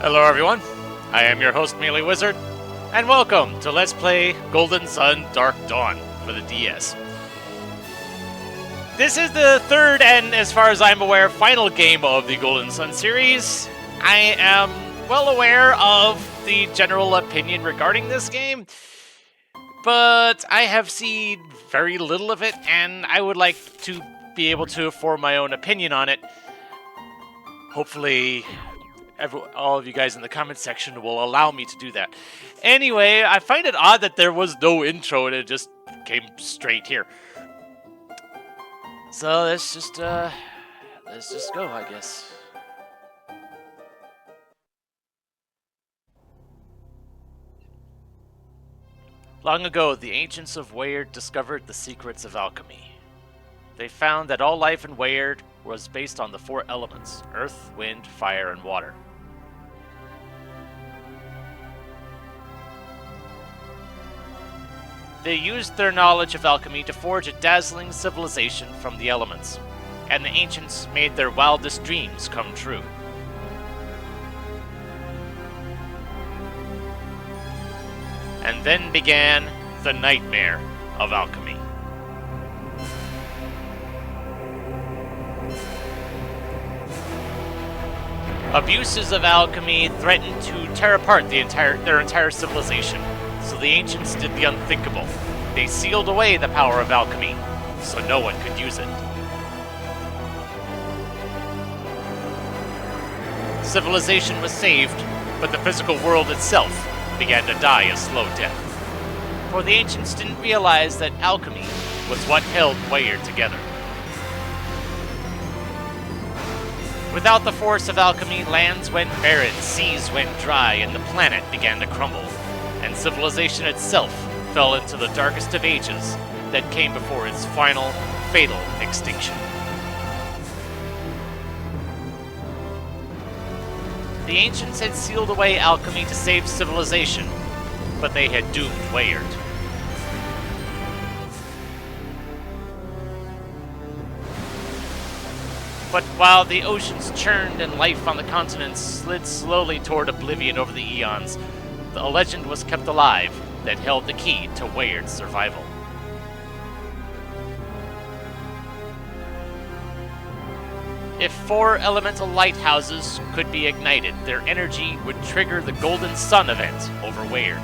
Hello everyone, I am your host MeleeWizard, and welcome to Let's Play Golden Sun Dark Dawn for the DS. This is the third and, as far as I'm aware, final game of the Golden Sun series. I am well aware of the general opinion regarding this game, but I have seen very little of it, and I would like to be able to form my own opinion on it. Hopefully, all of you guys in the comment section will allow me to do that. Anyway, I find it odd that there was no intro and it just came straight here. So let's just go, I guess. Long ago, the ancients of Weyard discovered the secrets of alchemy. They found that all life in Weyard was based on the four elements: earth, wind, fire, and water. They used their knowledge of alchemy to forge a dazzling civilization from the elements, and the ancients made their wildest dreams come true. And then began the nightmare of alchemy. Abuses of alchemy threatened to tear apart their entire civilization. So the ancients did the unthinkable. They sealed away the power of alchemy, so no one could use it. Civilization was saved, but the physical world itself began to die a slow death. For the ancients didn't realize that alchemy was what held Weyard together. Without the force of alchemy, lands went barren, seas went dry, and the planet began to crumble. And civilization itself fell into the darkest of ages that came before its final, fatal extinction. The ancients had sealed away alchemy to save civilization, but they had doomed Weyard. But while the oceans churned and life on the continents slid slowly toward oblivion over the eons, a legend was kept alive that held the key to Weyard's survival. If 4 elemental lighthouses could be ignited, their energy would trigger the Golden Sun event over Weyard.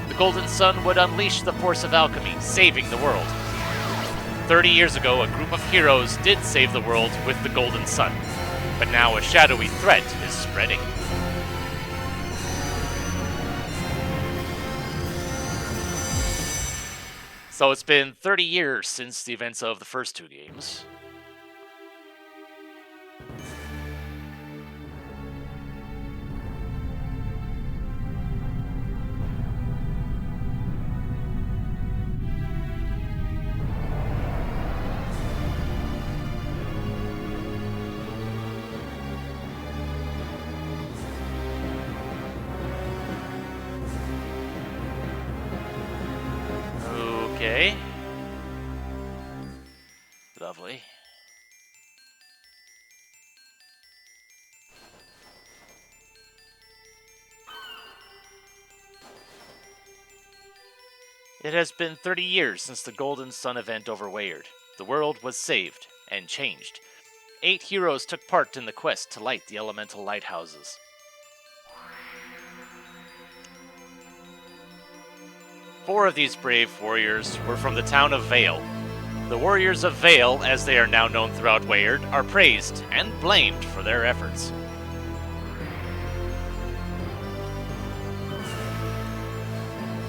The Golden Sun would unleash the force of alchemy, saving the world. 30 years ago, a group of heroes did save the world with the Golden Sun, but now a shadowy threat is spreading. So it's been 30 years since the events of the first 2 games. Okay. Lovely. It has been 30 years since the Golden Sun event over Weyard. The world was saved and changed. 8 heroes took part in the quest to light the elemental lighthouses. Four of these brave warriors were from the town of Vale. The warriors of Vale, as they are now known throughout Weyard, are praised and blamed for their efforts.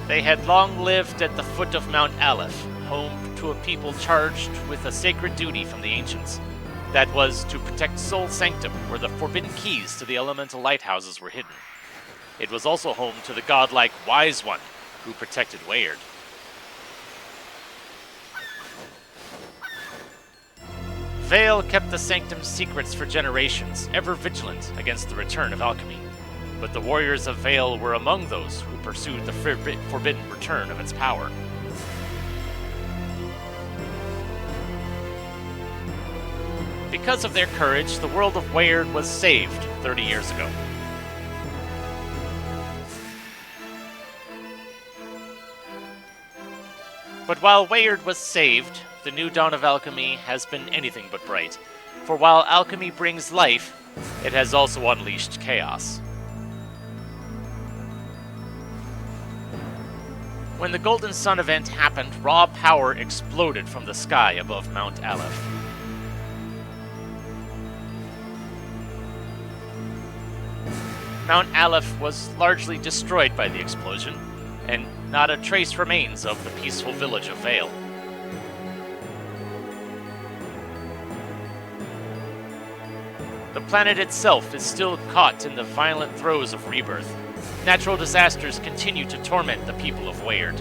They had long lived at the foot of Mount Aleph, home to a people charged with a sacred duty from the ancients. That was to protect Sol Sanctum, where the forbidden keys to the elemental lighthouses were hidden. It was also home to the godlike Wise One, who protected Weyard. Vale kept the Sanctum's secrets for generations, ever vigilant against the return of alchemy. But the warriors of Vale were among those who pursued the forbidden return of its power. Because of their courage, the world of Weyard was saved 30 years ago. But while Weyard was saved, the new dawn of alchemy has been anything but bright. For while alchemy brings life, it has also unleashed chaos. When the Golden Sun event happened, raw power exploded from the sky above Mount Aleph. Mount Aleph was largely destroyed by the explosion, and not a trace remains of the peaceful village of Vale. The planet itself is still caught in the violent throes of rebirth. Natural disasters continue to torment the people of Weyard.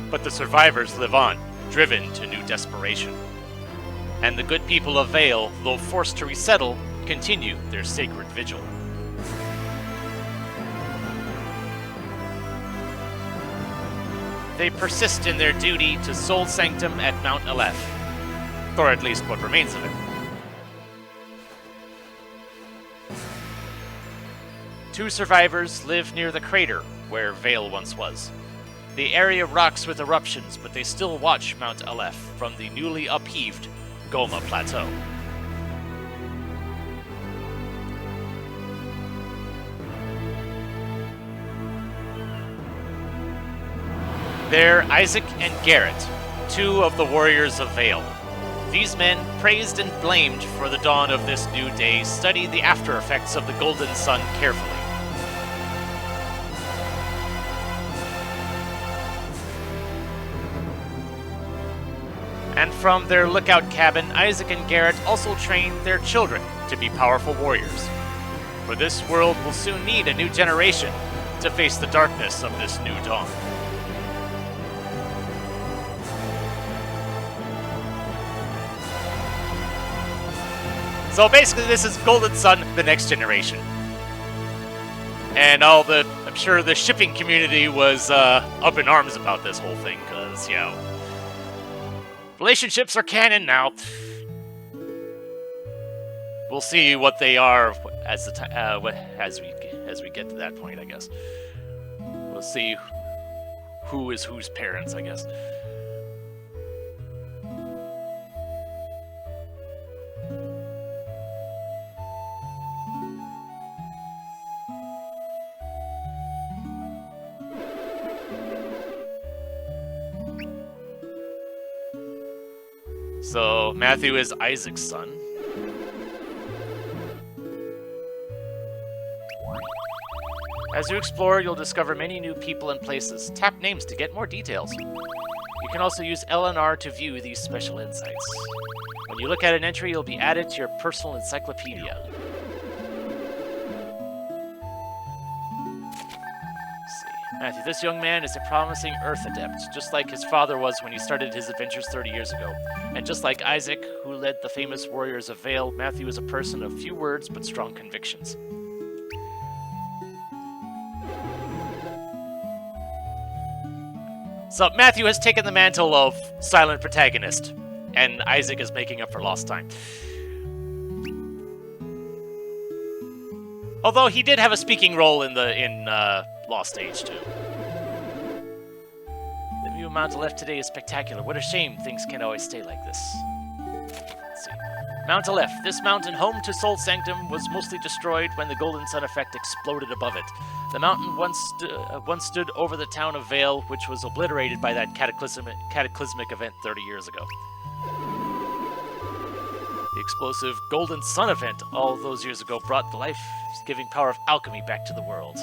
But the survivors live on, driven to new desperation. And the good people of Vale, though forced to resettle, continue their sacred vigil. They persist in their duty to Sol Sanctum at Mount Aleph, or at least what remains of it. Two survivors live near the crater where Vale once was. The area rocks with eruptions, but they still watch Mount Aleph from the newly upheaved Goma Plateau. They're Isaac and Garrett, two of the warriors of Vale. These men, praised and blamed for the dawn of this new day, study the after effects of the Golden Sun carefully. And from their lookout cabin, Isaac and Garrett also train their children to be powerful warriors. For this world will soon need a new generation to face the darkness of this new dawn. So basically this is Golden Sun, the next generation. And I'm sure the shipping community was up in arms about this whole thing, because, you know, relationships are canon now. We'll see what they are as we get to that point, I guess. We'll see who is whose parents, I guess. So, Matthew is Isaac's son. As you explore, you'll discover many new people and places. Tap names to get more details. You can also use LNR to view these special insights. When you look at an entry, it'll be added to your personal encyclopedia. Matthew, this young man is a promising Earth adept, just like his father was when he started his adventures 30 years ago. And just like Isaac, who led the famous warriors of Vale, Matthew is a person of few words but strong convictions. So Matthew has taken the mantle of silent protagonist, and Isaac is making up for lost time. Although he did have a speaking role in Lost Age too. The view of Mount Aleph today is spectacular. What a shame things can't always stay like this. Let's see. Mount Aleph. This mountain, home to Sol Sanctum, was mostly destroyed when the Golden Sun effect exploded above it. The mountain once stood over the town of Vale, which was obliterated by that cataclysmic event 30 years ago. The explosive Golden Sun event all those years ago brought the life-giving power of alchemy back to the world.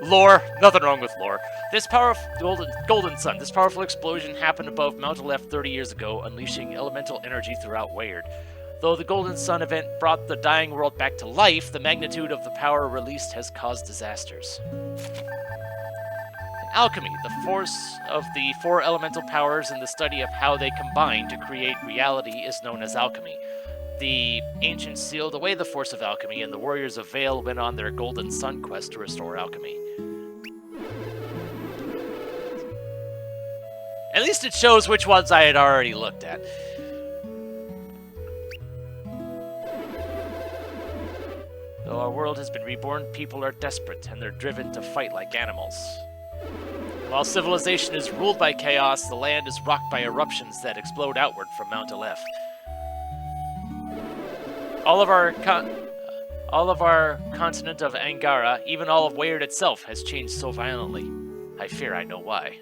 Lore. Nothing wrong with lore. This powerful Golden Sun, this powerful explosion happened above Mount Aleph 30 years ago, unleashing elemental energy throughout Weyard. Though the Golden Sun event brought the dying world back to life, the magnitude of the power released has caused disasters. Alchemy, the force of the four elemental powers and the study of how they combine to create reality, is known as alchemy. The ancients sealed away the force of alchemy, and the warriors of Vale went on their Golden Sun quest to restore alchemy. At least it shows which ones I had already looked at. our world has been reborn, people are desperate, and they're driven to fight like animals. While civilization is ruled by chaos, the land is rocked by eruptions that explode outward from Mount Aleph. All of our continent of Angara, even all of Weird itself, has changed so violently. I fear I know why.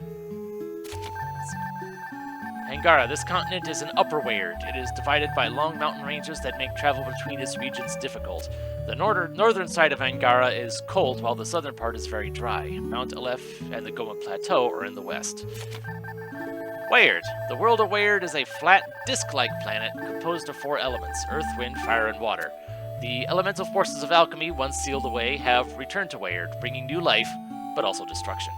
Angara, this continent is an upper Weird. It is divided by long mountain ranges that make travel between its regions difficult. The northern side of Angara is cold, while the southern part is very dry. Mount Aleph and the Goma Plateau are in the west. Weird. The world of Weird is a flat, disc-like planet composed of 4 elements: earth, wind, fire, and water. The elemental forces of alchemy, once sealed away, have returned to Weird, bringing new life, but also destruction.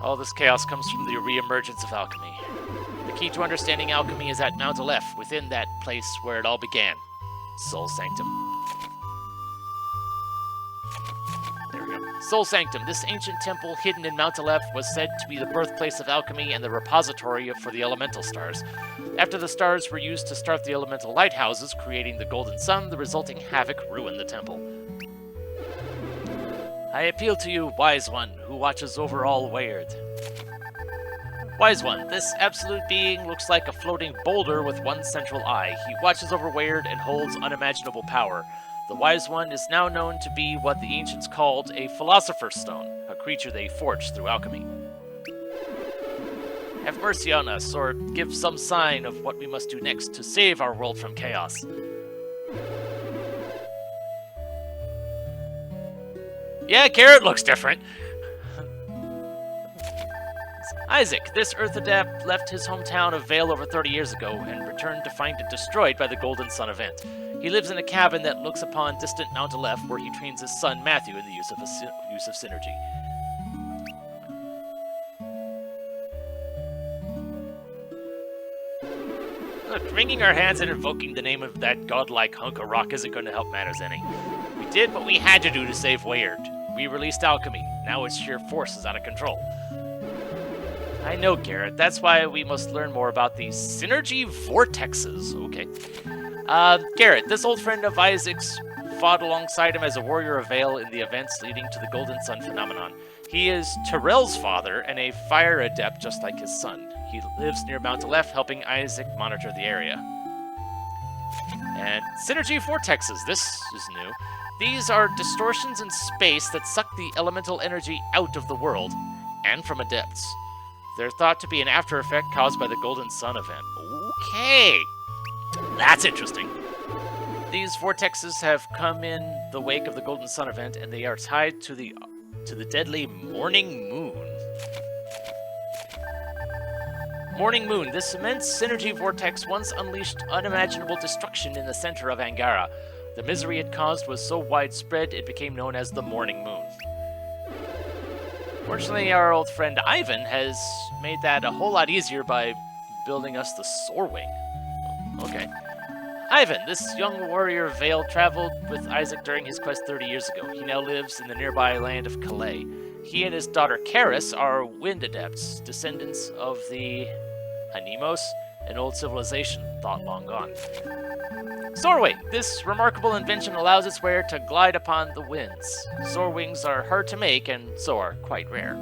All this chaos comes from the re-emergence of alchemy. The key to understanding alchemy is at Mount Aleph, within that place where it all began. Soul Sanctum. There we go. Soul Sanctum. This ancient temple hidden in Mount Aleph was said to be the birthplace of alchemy and the repository for the elemental stars. After the stars were used to start the elemental lighthouses, creating the golden sun, the resulting havoc ruined the temple. I appeal to you, Wise One, who watches over all Weird. Wise One, this absolute being looks like a floating boulder with one central eye. He watches over Weird and holds unimaginable power. The Wise One is now known to be what the ancients called a Philosopher's Stone, a creature they forged through alchemy. Have mercy on us, or give some sign of what we must do next to save our world from chaos. Yeah, Garrett looks different. Isaac, this Earth Adept left his hometown of Vale over 30 years ago and returned to find it destroyed by the Golden Sun event. He lives in a cabin that looks upon distant Mount Aleph, where he trains his son Matthew in the use of synergy. Look, wringing our hands and invoking the name of that godlike hunk of rock isn't going to help matters any. We did what we had to do to save Weird. We released alchemy. Now its sheer force is out of control. I know, Garrett. That's why we must learn more about these synergy vortexes. Okay. Garrett, this old friend of Isaac's fought alongside him as a warrior of Vale in the events leading to the Golden Sun phenomenon. He is Terrell's father and a fire adept just like his son. He lives near Mount Aleph, helping Isaac monitor the area. And synergy vortexes. This is new. These are distortions in space that suck the elemental energy out of the world, and from adepts. They're thought to be an after effect caused by the Golden Sun event. Okay! That's interesting. These vortexes have come in the wake of the Golden Sun event, and they are tied to the deadly Morning Moon. Morning Moon. This immense synergy vortex once unleashed unimaginable destruction in the center of Angara. The misery it caused was so widespread it became known as the Morning Moon. Fortunately, our old friend Ivan has made that a whole lot easier by building us the Soarwing. Okay. Ivan, this young warrior of Vale, traveled with Isaac during his quest 30 years ago. He now lives in the nearby land of Calais. He and his daughter Karis are wind adepts, descendants of the Animos, an old civilization thought long gone. Soarwing. This remarkable invention allows its wearer to glide upon the winds. Soarwings are hard to make and so are quite rare.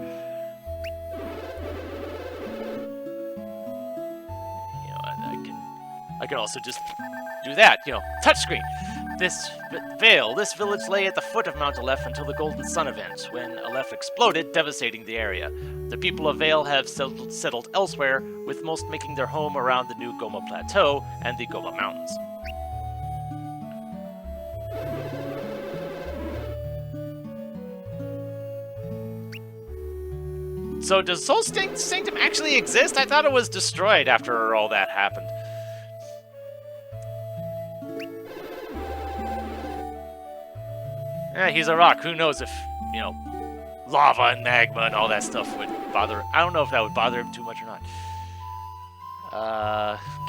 You know, I can also just do that, you know, touchscreen. This village lay at the foot of Mount Aleph until the Golden Sun event, when Aleph exploded, devastating the area. The people of Vale have settled elsewhere, with most making their home around the new Goma Plateau and the Goma Mountains. So does Soul Sanctum actually exist? I thought it was destroyed after all that happened. Yeah, he's a rock. Who knows if, you know, lava and magma and all that stuff would bother... I don't know if that would bother him too much or not.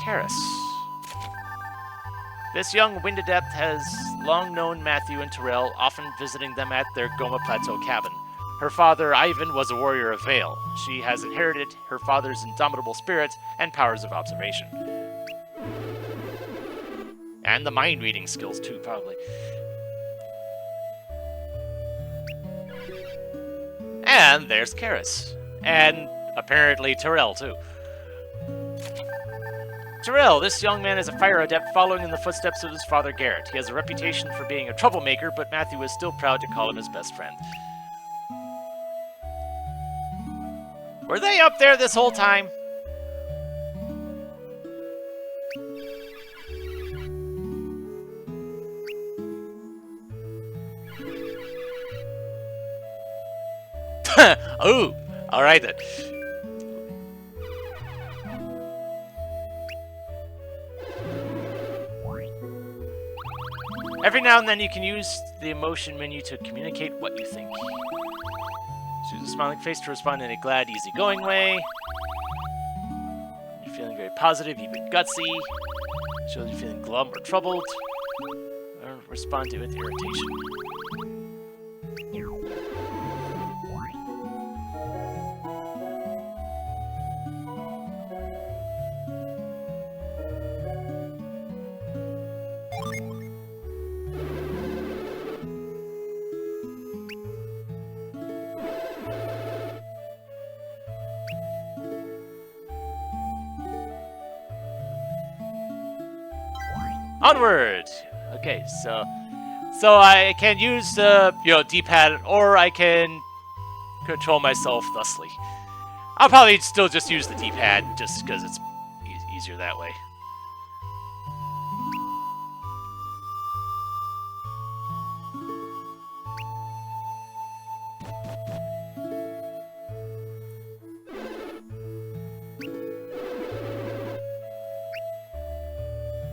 Karis. This young wind adept has long known Matthew and Terrell, often visiting them at their Goma Plateau cabin. Her father, Ivan, was a warrior of Vale. She has inherited her father's indomitable spirit and powers of observation. And the mind reading skills too, probably. And there's Karis. And apparently Terrell, too. Terrell, this young man is a fire adept following in the footsteps of his father Garrett. He has a reputation for being a troublemaker, but Matthew is still proud to call him his best friend. Were they up there this whole time? Oh, alright then. Every now and then you can use the emotion menu to communicate what you think. Choose a smiling face to respond in a glad, easygoing way. You're feeling very positive, even gutsy. Shows you're feeling glum or troubled. Or respond to it with irritation. Onward! Okay, so I can use the D-pad, or I can control myself thusly. I'll probably still just use the D-pad, just because it's easier that way.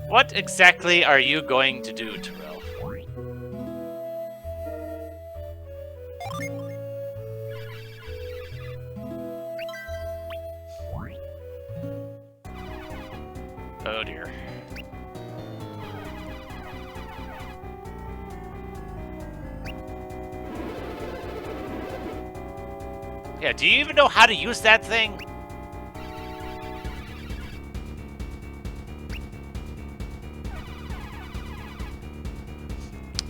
What exactly are you going to do, Terrell? Oh dear. Yeah, do you even know how to use that thing?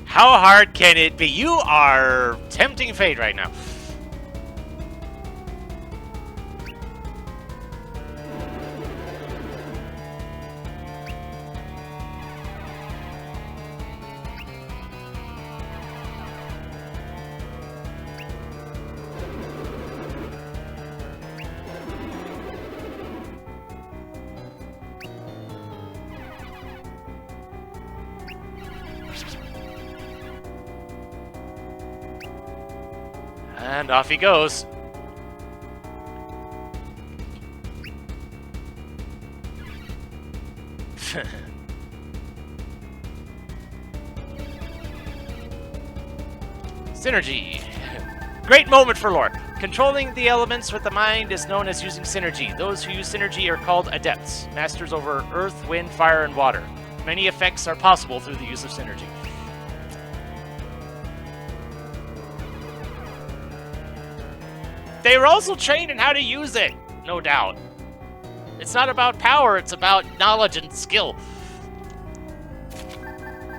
How hard can it be? You are tempting fate right now. And off he goes. Synergy. Great moment for lore. Controlling the elements with the mind is known as using synergy. Those who use synergy are called adepts, masters over earth, wind, fire, and water. Many effects are possible through the use of synergy. They were also trained in how to use it, no doubt. It's not about power, it's about knowledge and skill.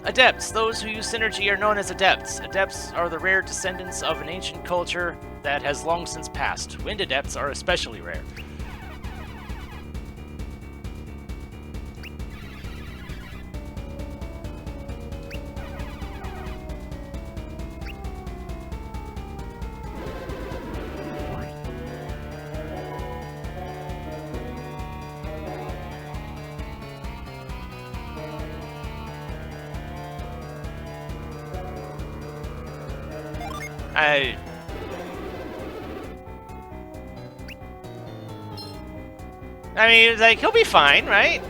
Adepts. Those who use synergy are known as adepts. Adepts are the rare descendants of an ancient culture that has long since passed. Wind adepts are especially rare. I mean, like, he'll be fine, right?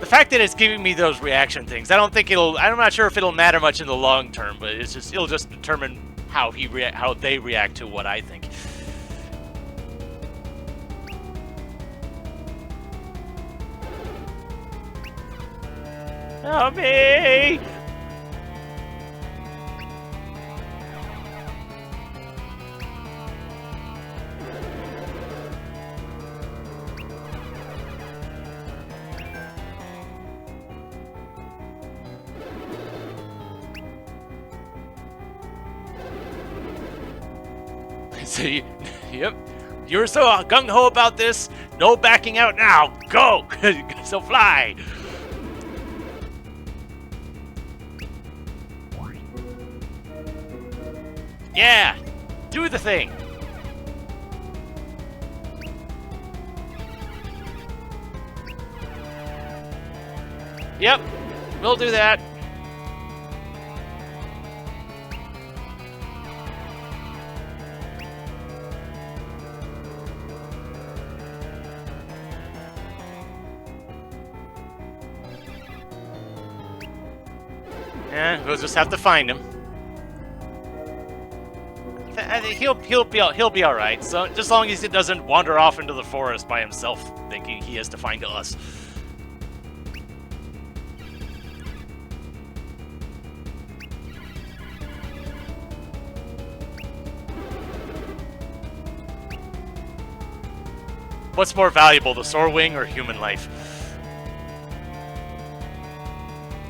The fact that it's giving me those reaction things, I'm not sure if it'll matter much in the long term, but it'll just determine how they react to what I think. Help me! See, yep. You're so gung-ho about this. No backing out now. Go! So fly! Yeah! Do the thing! Yep, we'll do that. Yeah, we'll just have to find him. I think he'll be all right. So just as long as he doesn't wander off into the forest by himself, thinking he has to find us. What's more valuable, the Soar Wing or human life?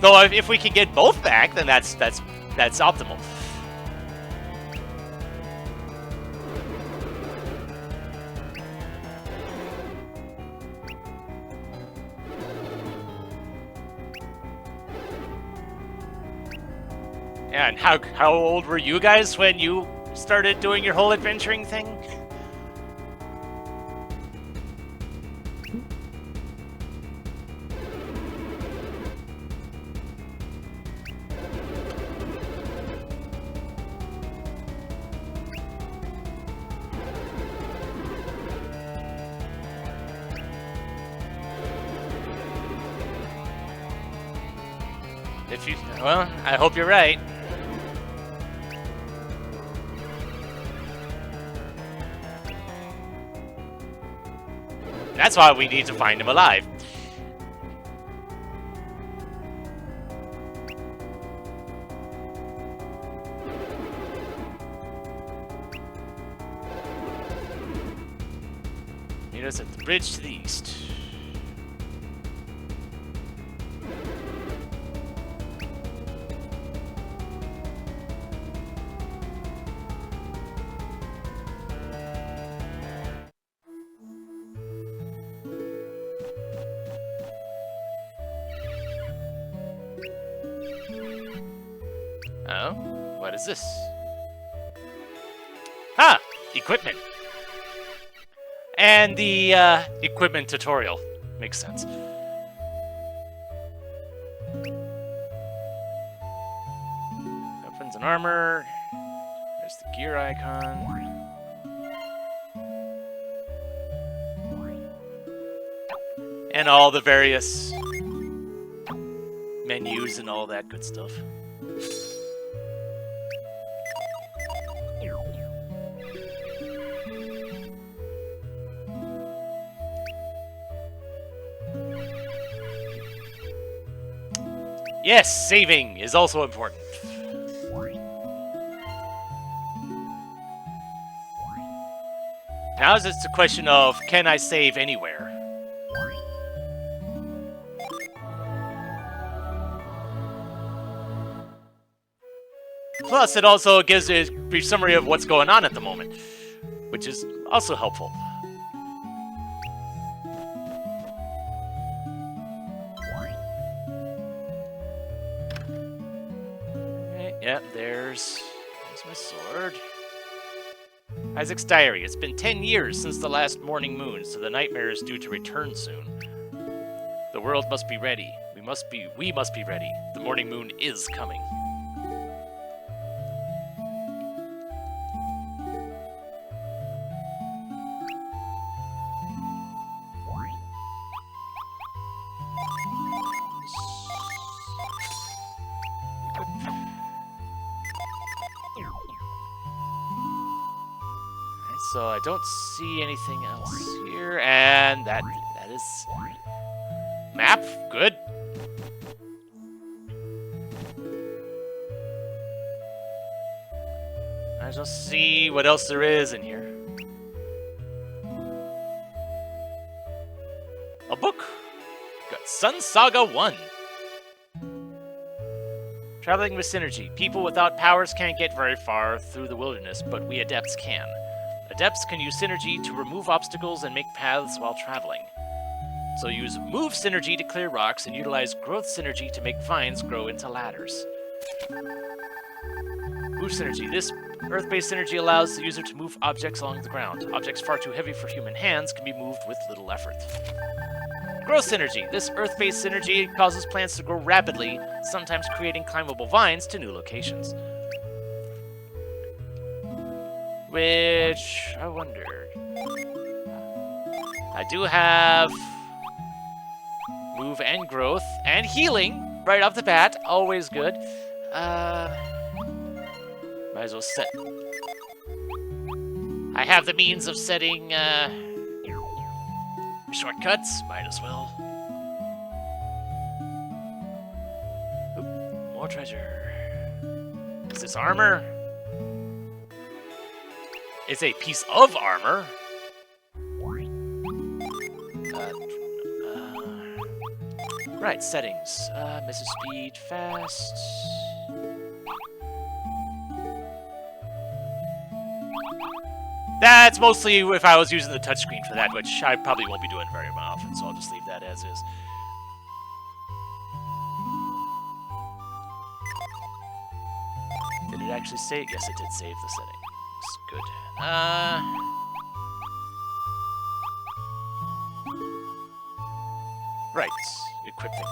Though if we can get both back, then that's optimal. Yeah, and how old were you guys when you started doing your whole adventuring thing? Well, I hope you're right. That's why we need to find him alive. Meet us at the bridge to the east. Oh, what is this? Ah, equipment. And the equipment tutorial. Makes sense. Weapons and armor. There's the gear icon. And all the various menus and all that good stuff. Yes, saving is also important. Now it's just a question of, can I save anywhere? Plus, it also gives a brief summary of what's going on at the moment, which is also helpful. Yep, there's my sword. Isaac's diary. It's been 10 years since the last morning moon, so the nightmare is due to return soon. The world must be ready. We must be ready. The morning moon is coming. So I don't see anything else here, and that is map. Good. I just see what else there is in here. A book. Got Sun Saga 1. Traveling with synergy. People without powers can't get very far through the wilderness, but we adepts can. Adepts can use synergy to remove obstacles and make paths while traveling. So use move synergy to clear rocks and utilize growth synergy to make vines grow into ladders. Move synergy. This earth-based synergy allows the user to move objects along the ground. Objects far too heavy for human hands can be moved with little effort. Growth synergy. This earth-based synergy causes plants to grow rapidly, sometimes creating climbable vines to new locations. Which, I wonder... I do have... move and growth, and healing, right off the bat, always good. Might as well set... I have the means of setting, shortcuts, might as well. Oop, more treasure. Is this armor? It's a piece of armor. Right, settings. Mrs. Speed, fast. That's mostly if I was using the touchscreen for that, which I probably won't be doing very often, so I'll just leave that as is. Did it actually save? Yes, it did save the settings. Good. Right, equipping.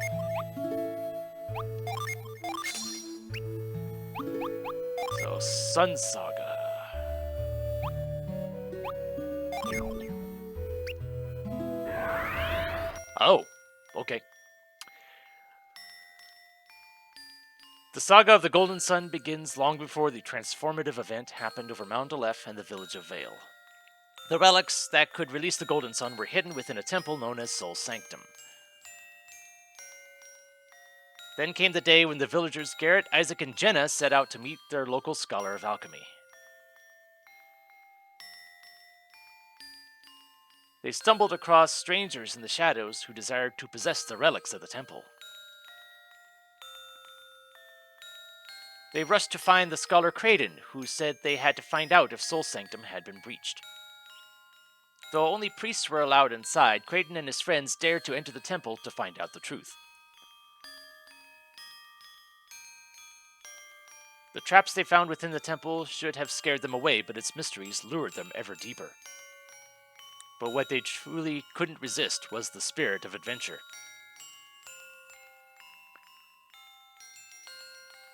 So, Sun Saga. Oh, okay. The saga of the Golden Sun begins long before the transformative event happened over Mount Aleph and the village of Vale. The relics that could release the Golden Sun were hidden within a temple known as Soul Sanctum. Then came the day when the villagers Garrett, Isaac, and Jenna set out to meet their local scholar of alchemy. They stumbled across strangers in the shadows who desired to possess the relics of the temple. They rushed to find the scholar Creighton, who said they had to find out if Soul Sanctum had been breached. Though only priests were allowed inside, Creighton and his friends dared to enter the temple to find out the truth. The traps they found within the temple should have scared them away, but its mysteries lured them ever deeper. But what they truly couldn't resist was the spirit of adventure.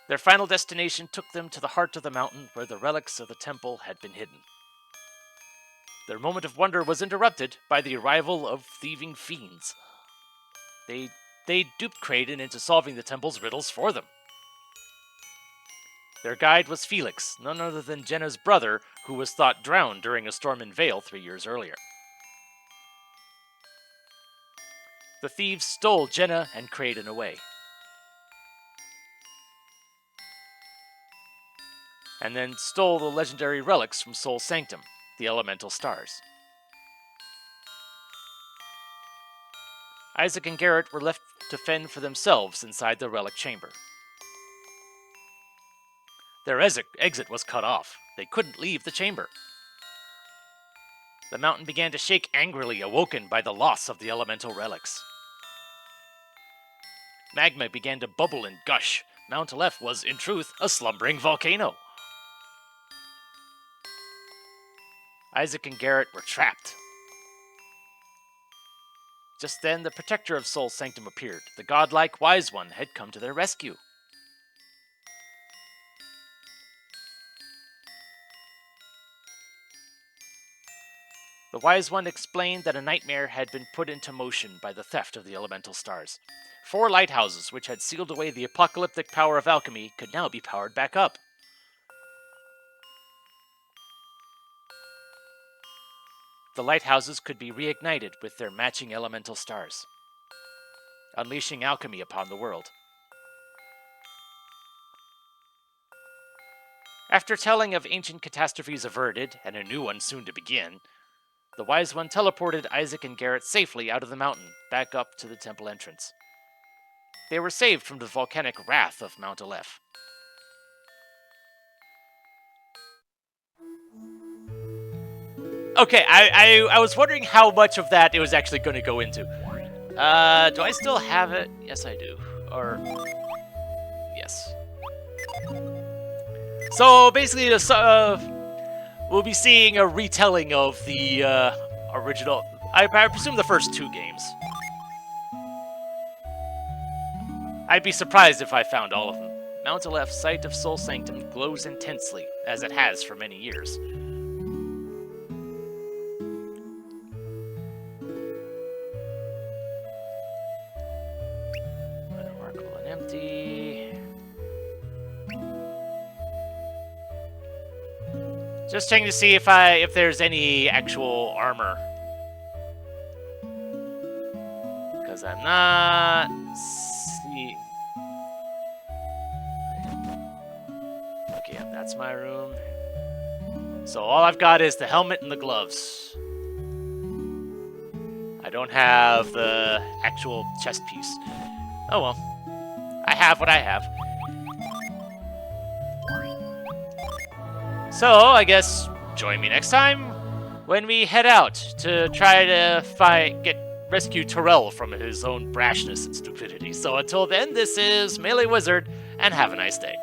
Their final destination took them to the heart of the mountain where the relics of the temple had been hidden. Their moment of wonder was interrupted by the arrival of thieving fiends. They duped Creighton into solving the temple's riddles for them. Their guide was Felix, none other than Jenna's brother, who was thought drowned during a storm in Vale 3 years earlier. The thieves stole Jenna and Creighton away. And then stole the legendary relics from Soul Sanctum, the elemental stars. Isaac and Garrett were left to fend for themselves inside the relic chamber. Their exit was cut off. They couldn't leave the chamber. The mountain began to shake angrily, awoken by the loss of the elemental relics. Magma began to bubble and gush. Mount Aleph was, in truth, a slumbering volcano. Isaac and Garrett were trapped. Just then, the protector of Soul Sanctum appeared. The godlike Wise One had come to their rescue. The Wise One explained that a nightmare had been put into motion by the theft of the elemental stars. 4 lighthouses, which had sealed away the apocalyptic power of alchemy, could now be powered back up. The lighthouses could be reignited with their matching elemental stars, unleashing alchemy upon the world. After telling of ancient catastrophes averted and a new one soon to begin, the Wise One teleported Isaac and Garrett safely out of the mountain, back up to the temple entrance. They were saved from the volcanic wrath of Mount Aleph. Okay, I was wondering how much of that it was actually going to go into. Do I still have it? Yes, I do. Or... yes. So, basically, we'll be seeing a retelling of the original... I presume the first 2 games. I'd be surprised if I found all of them. Mount Aleph, site of Soul Sanctum, glows intensely, as it has for many years. Unremarkable and empty. Just checking to see if there's any actual armor. Because I'm not seeing... okay, yeah, that's my room. So all I've got is the helmet and the gloves. I don't have the actual chest piece. Oh well. I have what I have. So, I guess join me next time when we head out to try to rescue Terrell from his own brashness and stupidity. So until then, this is MeleeWizard, and have a nice day.